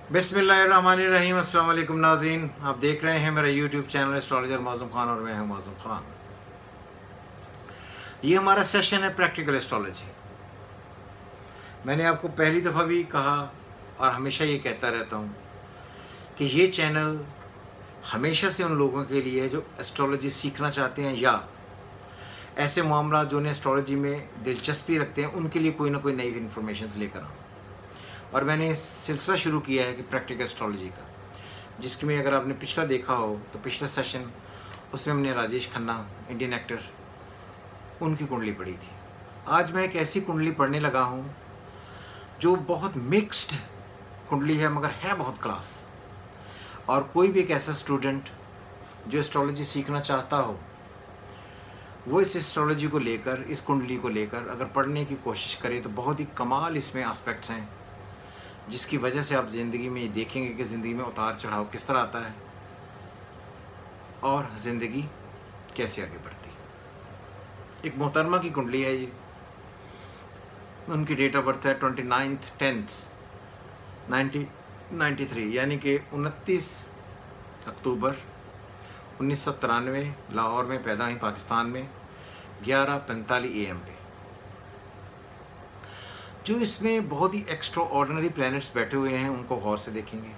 बिस्मिल्लाहिर्रहमानिर्रहीम। अस्सलाम वालेकुम नाज़रीन, आप देख रहे हैं मेरा यूट्यूब चैनल एस्ट्रोलॉजर मौज़ूम खान और मैं हूं मौज़ूम खान। ये हमारा सेशन है प्रैक्टिकल एस्ट्रोलॉजी। मैंने आपको पहली दफ़ा भी कहा और हमेशा ये कहता रहता हूँ कि ये चैनल हमेशा से उन लोगों के लिए है जो एस्ट्रोलॉजी सीखना चाहते हैं या ऐसे मामला जो उन्हें एस्ट्रोलॉजी में दिलचस्पी रखते हैं, उनके लिए कोई ना कोई नई इन्फॉर्मेशन लेकर आऊँ। और मैंने सिलसिला शुरू किया है कि प्रैक्टिकल एस्ट्रोलॉजी का, जिसके में अगर आपने पिछला देखा हो तो पिछला सेशन उसमें हमने राजेश खन्ना, इंडियन एक्टर, उनकी कुंडली पढ़ी थी। आज मैं एक ऐसी कुंडली पढ़ने लगा हूँ जो बहुत मिक्स्ड कुंडली है मगर है बहुत क्लास। और कोई भी एक ऐसा स्टूडेंट जो एस्ट्रोलॉजी सीखना चाहता हो वो इस एस्ट्रोलॉजी को लेकर, इस कुंडली को लेकर अगर पढ़ने की कोशिश करे तो बहुत ही कमाल इसमें एस्पेक्ट्स हैं, जिसकी वजह से आप ज़िंदगी में ये देखेंगे कि ज़िंदगी में उतार चढ़ाव किस तरह आता है और ज़िंदगी कैसे आगे बढ़ती है। एक मोहतरमा की कुंडली है ये। उनकी डेट ऑफ बर्थ है 29/10/1993, यानी कि 29 अक्टूबर 1993 लाहौर में पैदा हुई, पाकिस्तान में, 11:45 AM पे। जो इसमें बहुत ही एक्स्ट्रा ऑर्डिनरी प्लैनेट्स बैठे हुए हैं उनको गौर से देखेंगे।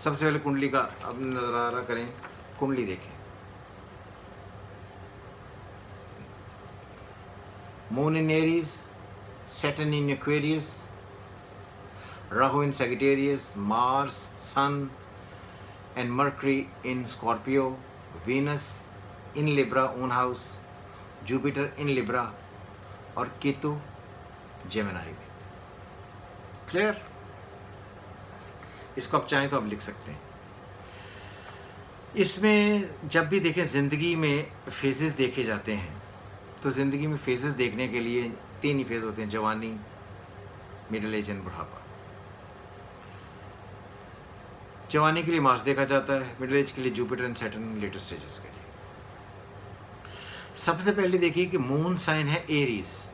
सबसे पहले कुंडली का अब नज़ारा करें, कुंडली देखें। Moon in Aries, Saturn in Aquarius, Rahu in Sagittarius, Mars, Sun and Mercury in Scorpio, Venus in Libra own house, Jupiter in Libra और केतु जेमिनी में। क्लियर? इसको आप चाहें तो आप लिख सकते हैं। इसमें जब भी देखें ज़िंदगी में फेजेस देखे जाते हैं तो ज़िंदगी में फेजेस देखने के लिए 3 ही फेज़ होते हैं: जवानी, मिडिल एज एंड बुढ़ापा। जवानी के लिए मार्स देखा जाता है, मिडिल एज के लिए Jupiter and Saturn, later stages के लिए। सबसे पहले देखिए कि मून साइन है एरीज।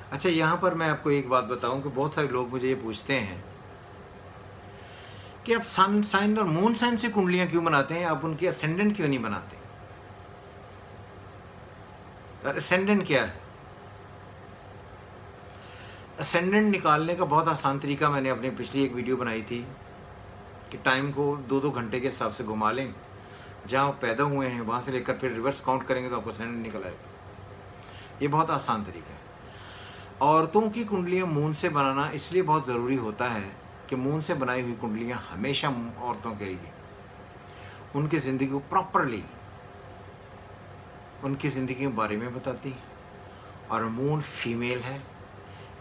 अच्छा, यहाँ पर मैं आपको एक बात बताऊं कि बहुत सारे लोग मुझे ये पूछते हैं कि आप सन साइन और मून साइन से कुंडलियां क्यों बनाते हैं, आप उनकी असेंडेंट क्यों नहीं बनाते? और असेंडेंट क्या है? असेंडेंट निकालने का बहुत आसान तरीका मैंने अपनी पिछली एक वीडियो बनाई थी कि टाइम को 2-2 घंटे के हिसाब से घुमा लें, जहाँ आप पैदा हुए हैं वहाँ से लेकर फिर रिवर्स काउंट करेंगे तो आपको असेंडेंट निकल आएगा। ये बहुत आसान तरीका है। औरतों की कुंडलियाँ मून से बनाना इसलिए बहुत ज़रूरी होता है कि मून से बनाई हुई कुंडलियाँ हमेशा औरतों के लिए उनकी ज़िंदगी को प्रॉपरली, उनकी ज़िंदगी के बारे में बताती है। और मून फीमेल है,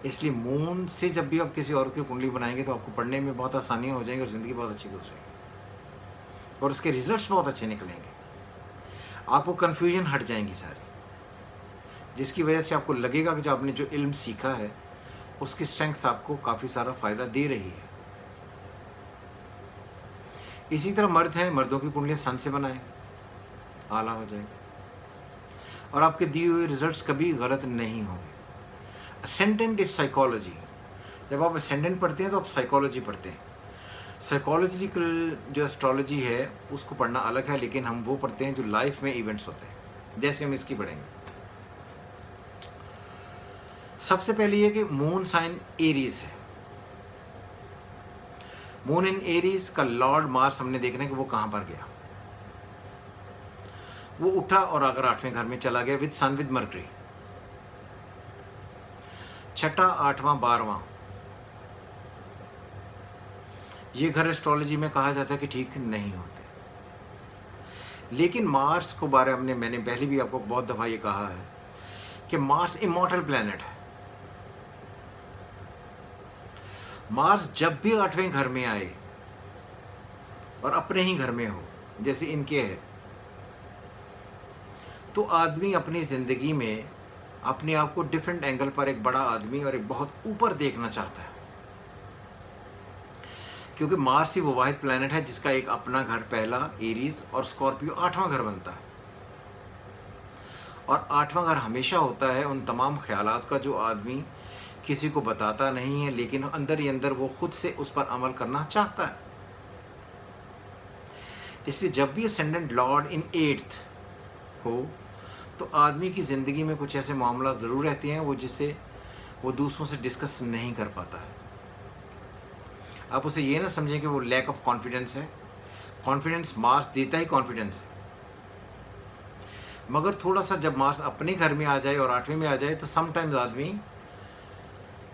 इसलिए मून से जब भी आप किसी और की कुंडली बनाएंगे तो आपको पढ़ने में बहुत आसानियाँ हो जाएंगी और ज़िंदगी बहुत अच्छी गुजरेगी और उसके रिजल्ट्स बहुत अच्छे निकलेंगे। आपको कन्फ्यूजन हट जाएंगी सारी, जिसकी वजह से आपको लगेगा कि जो आपने जो इल्म सीखा है उसकी स्ट्रेंथ आपको काफ़ी सारा फ़ायदा दे रही है। इसी तरह मर्द हैं, मर्दों की कुंडलियाँ सन से बनाएं, आला हो जाएगा और आपके दिए हुए रिजल्ट्स कभी गलत नहीं होंगे। Ascendant is psychology. जब आप असेंडेंट पढ़ते हैं तो आप साइकोलॉजी पढ़ते हैं। साइकोलॉजिकल जो एस्ट्रोलॉजी है उसको पढ़ना अलग है, लेकिन हम वो पढ़ते हैं जो लाइफ में इवेंट्स होते हैं, जैसे हम इसकी पढ़ेंगे। सबसे पहले ये कि मून साइन एरीज है। मून इन एरीज का लॉर्ड मार्स हमने देखना है कि वो कहां पर गया। वो उठा और अगर 8वें घर में चला गया विद सन विद मर्करी, 6ठा, 8वां, 12वां, ये घर एस्ट्रोलॉजी में कहा जाता है कि ठीक नहीं होते। लेकिन मार्स को बारे में मैंने पहले भी आपको बहुत दफ़ा ये कहा है कि मार्स इमॉर्टल प्लैनेट है। मार्स जब भी 8वें घर में आए और अपने ही घर में हो, जैसे इनके है, तो आदमी अपनी ज़िंदगी में अपने आप को डिफरेंट एंगल पर एक बड़ा आदमी और एक बहुत ऊपर देखना चाहता है, क्योंकि मार्स ही वो वाहिद प्लैनेट है जिसका एक अपना घर, पहला एरीज और स्कॉर्पियो, 8वां घर बनता है। और 8वां घर हमेशा होता है उन तमाम ख्यालात का जो आदमी किसी को बताता नहीं है, लेकिन अंदर ही अंदर वो खुद से उस पर अमल करना चाहता है। इसलिए जब भी असेंडेंट लॉर्ड इन 8th हो तो आदमी की ज़िंदगी में कुछ ऐसे मामला ज़रूर रहते हैं वो जिससे वो दूसरों से डिस्कस नहीं कर पाता है। आप उसे ये ना समझें कि वो लैक ऑफ कॉन्फिडेंस है। कॉन्फिडेंस मार्स देता ही कॉन्फिडेंस है, मगर थोड़ा सा जब मार्स अपने घर में आ जाए और 8वें में आ जाए तो समटाइम्स आदमी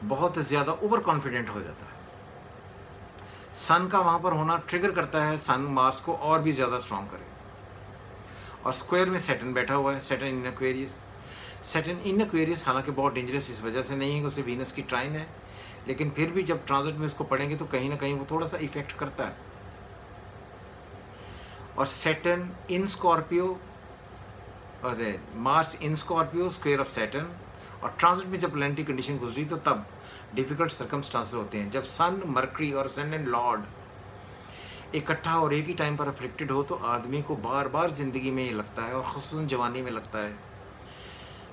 बहुत ज़्यादा ओवर कॉन्फिडेंट हो जाता है। सन का वहाँ पर होना ट्रिगर करता है सन मार्स को और भी ज़्यादा स्ट्रॉन्ग करे। और स्क्वायर में सैटर्न बैठा हुआ है, Saturn in Aquarius. Saturn in Aquarius हालांकि बहुत डेंजरस इस वजह से नहीं है कि उसे वीनस की ट्राइन है, लेकिन फिर भी जब ट्रांजिट में उसको पढ़ेंगे तो कहीं ना कहीं वो थोड़ा सा इफेक्ट करता है। और Saturn in Scorpio, Mars in Scorpio, square of Saturn, और ट्रांजिट में जब प्लैनेटरी कंडीशन गुजरी तो तब डिफिकल्ट सर्कमस्टांसेस होते हैं। जब सन, मरकरी और असेंडेंट लॉर्ड इकट्ठा और एक ही टाइम पर अफेक्टेड हो तो आदमी को बार बार ज़िंदगी में ये लगता है, और ख़ुसूसन जवानी में लगता है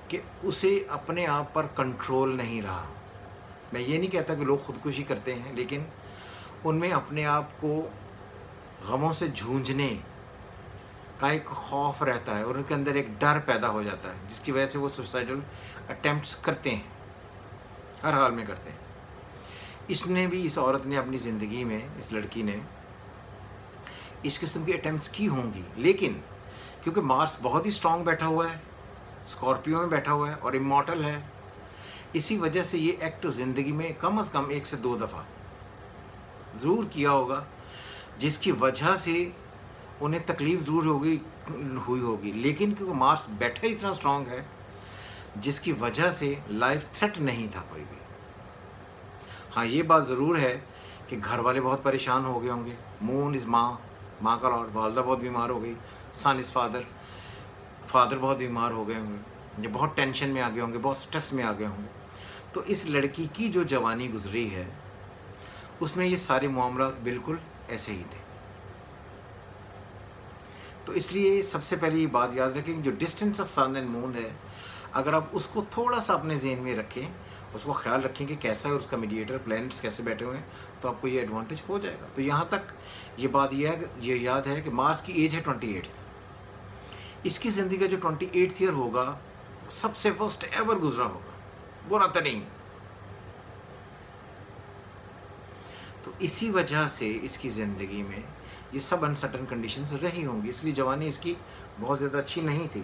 कि उसे अपने आप पर कंट्रोल नहीं रहा। मैं ये नहीं कहता कि लोग ख़ुदकुशी करते हैं, लेकिन उनमें अपने आप को गमों से जूझने का एक खौफ रहता है और उनके अंदर एक डर पैदा हो जाता है, जिसकी वजह से वो सुसाइडल अटेम्प्ट्स करते हैं, हर हाल में करते हैं। इसने भी, इस औरत ने अपनी ज़िंदगी में, इस लड़की ने इस किस्म की अटेम्प्ट्स की होंगी, लेकिन क्योंकि मार्स बहुत ही स्ट्रॉन्ग बैठा हुआ है, स्कॉर्पियो में बैठा हुआ है और इमॉर्टल है, इसी वजह से ये एक्ट ज़िंदगी में कम से कम 1 से 2 दफ़ा ज़रूर किया होगा, जिसकी वजह से उन्हें तकलीफ़ ज़रूर हुई होगी, लेकिन क्योंकि मार्स बैठा ही इतना स्ट्रॉन्ग है जिसकी वजह से लाइफ थ्रेट नहीं था कोई भी। हाँ, ये बात ज़रूर है कि घर वाले बहुत परेशान हो गए होंगे। मून इज़ माँ का लॉर्ड, वालदा बहुत बीमार हो गई, सन इज़ फादर बहुत बीमार हो गए होंगे, ये बहुत टेंशन में आ गए होंगे, बहुत स्ट्रेस में आ गए होंगे। तो इस लड़की की जो जवानी गुजरी है उसमें ये सारे मामला बिल्कुल ऐसे ही थे। तो इसलिए सबसे पहले ये बात याद रखें कि जो distance of sun and moon है, अगर आप उसको थोड़ा सा अपने ज़हन में रखें, उसको ख्याल रखें कि कैसा है और उसका मीडिएटर प्लैनेट्स कैसे बैठे हुए हैं, तो आपको ये एडवांटेज हो जाएगा। तो यहाँ तक ये बात ये याद है कि मार्स की एज है 28। इसकी ज़िंदगी का जो 28th ईयर होगा सबसे फर्स्ट एवर गुजरा होगा, बुरा तो नहीं। तो इसी वजह से इसकी ज़िंदगी में ये सब अनसर्टन कंडीशंस रही होंगी, इसलिए जवानी इसकी बहुत ज़्यादा अच्छी नहीं थी,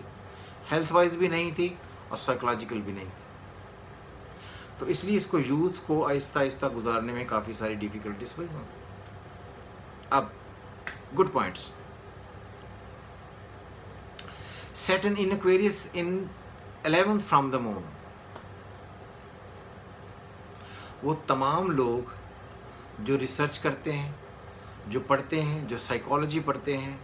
हेल्थ वाइज भी नहीं थी और साइकोलॉजिकल भी नहीं थी। तो इसलिए इसको यूथ को आहिस्ता आहिस्ता गुजारने में काफ़ी सारी डिफ़िकल्टीज हुई होंगी। अब good points, Saturn in Aquarius in 11th from the moon. वो तमाम लोग जो रिसर्च करते हैं, जो पढ़ते हैं, जो साइकोलॉजी पढ़ते हैं,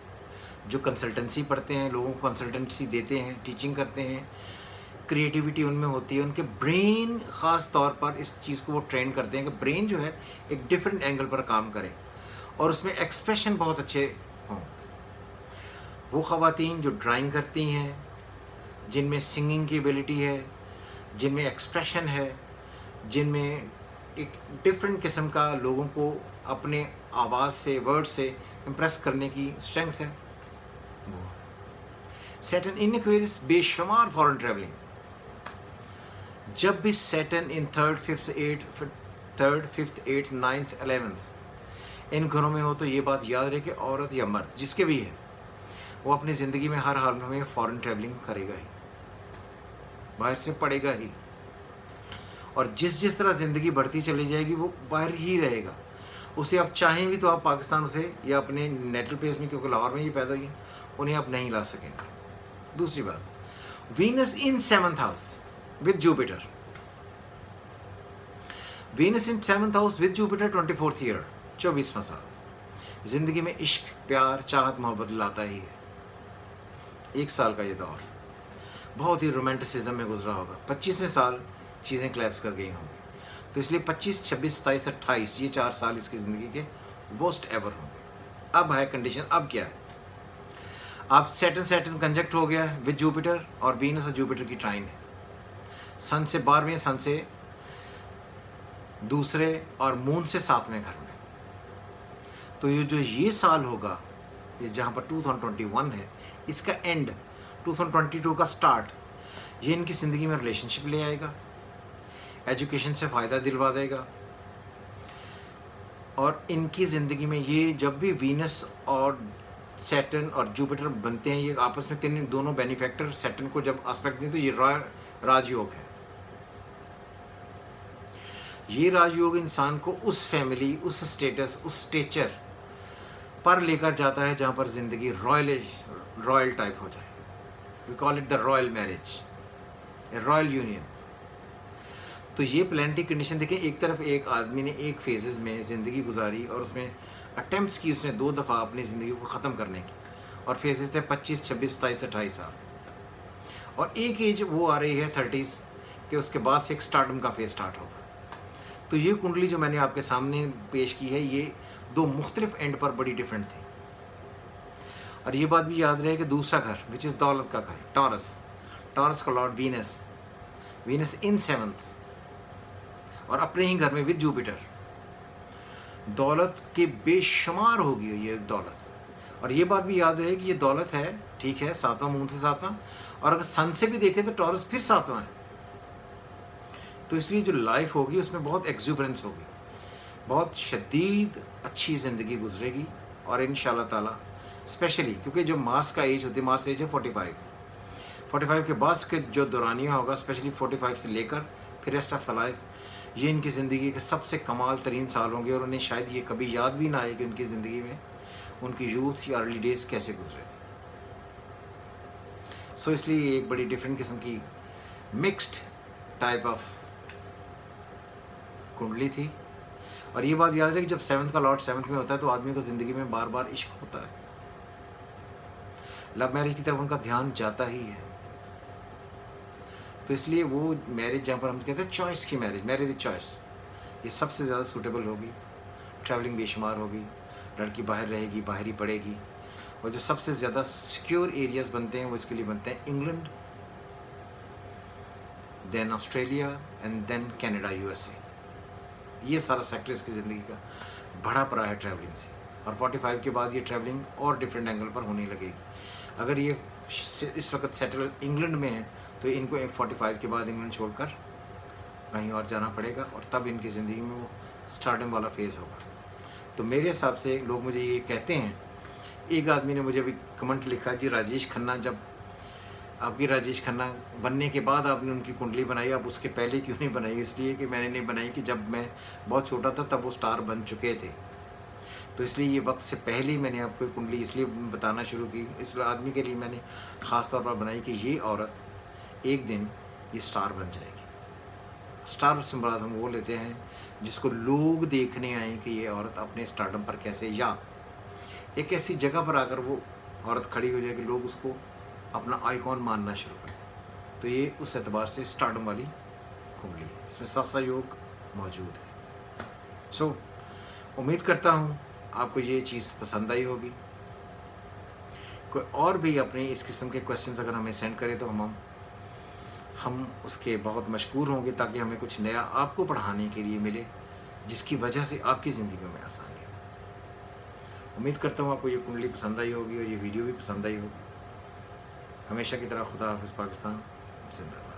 जो कंसल्टेंसी पढ़ते हैं, लोगों को कंसल्टेंसी देते हैं, टीचिंग करते हैं, क्रिएटिविटी उनमें होती है, उनके ब्रेन ख़ास तौर पर इस चीज़ को वो ट्रेन करते हैं कि ब्रेन जो है एक डिफरेंट एंगल पर काम करे और उसमें एक्सप्रेशन बहुत अच्छे हों। वो ख़वातीन जो ड्राइंग करती हैं, जिनमें सिंगिंग की एबिलिटी है, जिनमें एक्सप्रेशन है, जिनमें एक डिफरेंट किस्म का लोगों को अपने आवाज़ से, वर्ड से इम्प्रेस करने की स्ट्रेंथ है, वो सैटर्न इन एक्वेरियस बेशुमार फॉरेन ट्रैवलिंग। जब भी सैटर्न इन 3rd, 5th, 8th, 9th, 11th इन घरों में हो तो ये बात याद रहे कि औरत या मर्द जिसके भी है वो अपनी ज़िंदगी में हर हाल में फॉरेन ट्रैवलिंग करेगा ही, बाहर से पड़ेगा ही, और जिस तरह ज़िंदगी बढ़ती चली जाएगी वो बाहर ही रहेगा। उसे आप चाहें भी तो आप पाकिस्तान से या अपने नेटल प्लेस में, क्योंकि लाहौर में ये पैदा हुई है, उन्हें आप नहीं ला सकेंगे। दूसरी बात, Venus in 7th house with Jupiter. Venus in 7th house with Jupiter 24th year, 24वां साल। ज़िंदगी में इश्क, प्यार, चाहत, मोहब्बत लाता ही है। 1 साल का ये दौर बहुत ही रोमांटिसिज्म में गुजरा होगा। 25वें साल चीज़ें क्लैप्स कर गई होंगी, तो इसलिए 25, 26, 27, 28 ये 4 साल इसकी ज़िंदगी के वर्स्ट एवर होंगे। अब है कंडीशन, अब क्या है, आप सैटर्न कंजक्ट हो गया है विद जुपिटर और वीनस और जुपिटर की ट्राइन है। सन से 12वें, सन से दूसरे और मून से 7वें घर में। तो ये जो ये साल होगा, ये जहाँ पर 2021 है, इसका एंड 2022 का स्टार्ट, ये इनकी ज़िंदगी में रिलेशनशिप ले आएगा, एजुकेशन से फ़ायदा दिलवा देगा, और इनकी ज़िंदगी में ये जब भी वीनस और सैटर्न और जुपिटर बनते हैं, ये आपस में तीन दोनों बेनिफैक्टर सैटर्न को जब एस्पेक्ट दें तो ये राजयोग है। ये राजयोग इंसान को उस फैमिली, उस स्टेटस, उस स्टेचर पर लेकर जाता है जहाँ पर ज़िंदगी रॉयल टाइप हो जाए। We call it the royal marriage, a royal union. तो ये प्लानिटरी कंडीशन देखें, एक तरफ एक आदमी ने एक फेजेस में ज़िंदगी गुजारी और उसमें अटेम्प्ट्स की उसने 2 दफ़ा अपनी ज़िंदगी को ख़त्म करने की, और फेजेस थे 25, 26, 27, 28 साल, और एक एज वो आ रही है 30s कि उसके बाद से एक स्टार्टम का फेज स्टार्ट होगा। तो ये कुंडली जो मैंने आपके सामने पेश की है, ये 2 मुख्तलिफ एंड पर बड़ी डिफरेंट थी। और ये बात भी याद रहे कि दूसरा घर विच इज़ दौलत का घर, टॉरस का लॉर्ड वीनस इन 7th, और अपने ही घर में विद जुपिटर, दौलत के बेशुमार होगी ये दौलत। और ये बात भी याद रहे कि ये दौलत है, ठीक है, 7वां मून से 7वां, और अगर सन से भी देखें तो टॉरस फिर 7वां है। तो इसलिए जो लाइफ होगी उसमें बहुत एक्सूबरेंस होगी, बहुत शदीद अच्छी ज़िंदगी गुजरेगी। और इंशाल्लाह ताला स्पेशली क्योंकि जो मार्स का एज होती है, मार्स एज है 45 के बाद के जो दौरानिया होगा, स्पेशली 45 से लेकर फिर रेस्ट ऑफ द लाइफ, ये इनकी ज़िंदगी के सबसे कमाल तरीन साल होंगे, और उन्हें शायद ये कभी याद भी ना आए कि उनकी ज़िंदगी में उनकी यूथ या अर्ली डेज कैसे गुजरे थे। सो इसलिए ये एक बड़ी डिफरेंट किस्म की मिक्स्ड टाइप ऑफ कुंडली थी। और ये बात याद रहे कि जब 7th का लॉर्ड 7th में होता है तो आदमी को ज़िंदगी में बार बार इश्क होता है, लव मैरिज की तरफ उनका ध्यान जाता ही है। तो इसलिए वो मैरिज जहाँ पर हम कहते हैं चॉइस की मैरिज विद चॉइस, ये सबसे ज़्यादा सूटेबल होगी। ट्रैवलिंग बेशुमार होगी, लड़की बाहर रहेगी, बाहर ही पढ़ेगी, और जो सबसे ज़्यादा सिक्योर एरियाज बनते हैं वो इसके लिए बनते हैं England, then Australia and then Canada, USA। ये सारा सेक्टर इसकी ज़िंदगी का बड़ा पड़ा है ट्रैवलिंग से। और 45 के बाद ये ट्रैवलिंग और डिफरेंट एंगल पर होने लगेगी। अगर ये इस वक्त सेटल इंग्लैंड में है तो इनको 45 के बाद इंग्लैंड छोड़कर कहीं और जाना पड़ेगा, और तब इनकी ज़िंदगी में वो स्टार्टिंग वाला फेज़ होगा। तो मेरे हिसाब से लोग मुझे ये कहते हैं, एक आदमी ने मुझे अभी कमेंट लिखा, जी राजेश खन्ना, जब आपकी राजेश खन्ना बनने के बाद आपने उनकी कुंडली बनाई, आप उसके पहले क्यों नहीं बनाई? इसलिए कि मैंने नहीं बनाई कि जब मैं बहुत छोटा था तब वो स्टार बन चुके थे, तो इसलिए ये वक्त से पहले ही मैंने आपको कुंडली इसलिए बताना शुरू की। इस आदमी के लिए मैंने ख़ास तौर पर बनाई कि ये औरत एक दिन ये स्टार बन जाएगी। स्टार सिंबल हम वो लेते हैं जिसको लोग देखने आए कि ये औरत अपने स्टारडम पर कैसे, या एक ऐसी जगह पर आकर वो औरत खड़ी हो जाए कि लोग उसको अपना आइकॉन मानना शुरू करें। तो ये उस एतबार से स्टारडम वाली कुंडली है, इसमें सासा योग मौजूद है। सो उम्मीद करता हूँ आपको ये चीज़ पसंद आई होगी। कोई और भी अपने इस किस्म के क्वेश्चंस अगर हमें सेंड करें तो हम उसके बहुत मशकूर होंगे, ताकि हमें कुछ नया आपको पढ़ाने के लिए मिले, जिसकी वजह से आपकी ज़िंदगी में आसानी हो। उम्मीद करता हूँ आपको ये कुंडली पसंद आई होगी और ये वीडियो भी पसंद आई होगी। हमेशा की तरह खुदा हाफिज़, पाकिस्तान जिंदाबाद।